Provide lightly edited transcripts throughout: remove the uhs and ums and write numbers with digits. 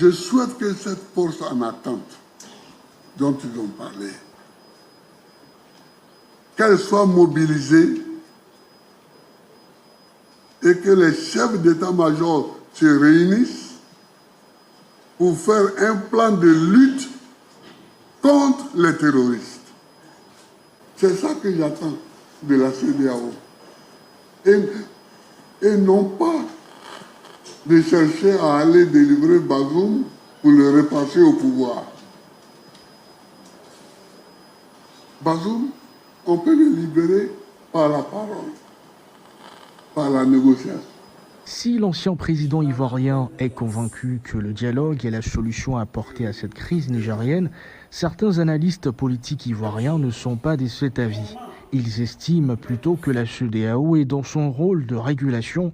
Je souhaite que cette force en attente dont ils ont parlé, qu'elle soit mobilisée et que les chefs d'état-major se réunissent pour faire un plan de lutte contre les terroristes. C'est ça que j'attends de la CEDEAO. Et non pas de chercher à aller délivrer Bazoum pour le repasser au pouvoir. Bazoum, on peut le libérer par la parole, par la négociation. Si l'ancien président ivoirien est convaincu que le dialogue est la solution à apporter à cette crise nigérienne, certains analystes politiques ivoiriens ne sont pas de cet avis. Ils estiment plutôt que la CEDEAO est dans son rôle de régulation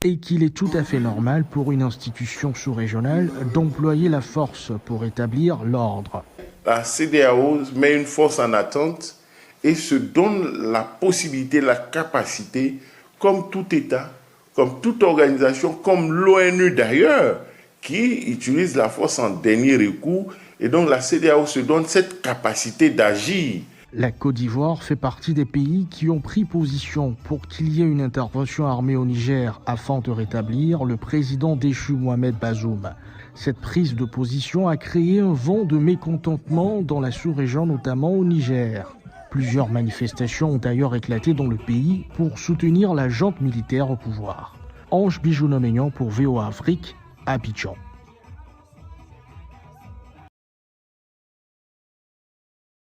et qu'il est tout à fait normal pour une institution sous-régionale d'employer la force pour établir l'ordre. La CEDEAO met une force en attente et se donne la possibilité, la capacité, comme tout État, comme toute organisation, comme l'ONU d'ailleurs, qui utilise la force en dernier recours. Et donc la CEDEAO se donne cette capacité d'agir. La Côte d'Ivoire fait partie des pays qui ont pris position pour qu'il y ait une intervention armée au Niger afin de rétablir le président déchu Mohamed Bazoum. Cette prise de position a créé un vent de mécontentement dans la sous-région, notamment au Niger. Plusieurs manifestations ont d'ailleurs éclaté dans le pays pour soutenir la junte militaire au pouvoir. Ange Bijounomignon pour VOA Afrique, Abidjan.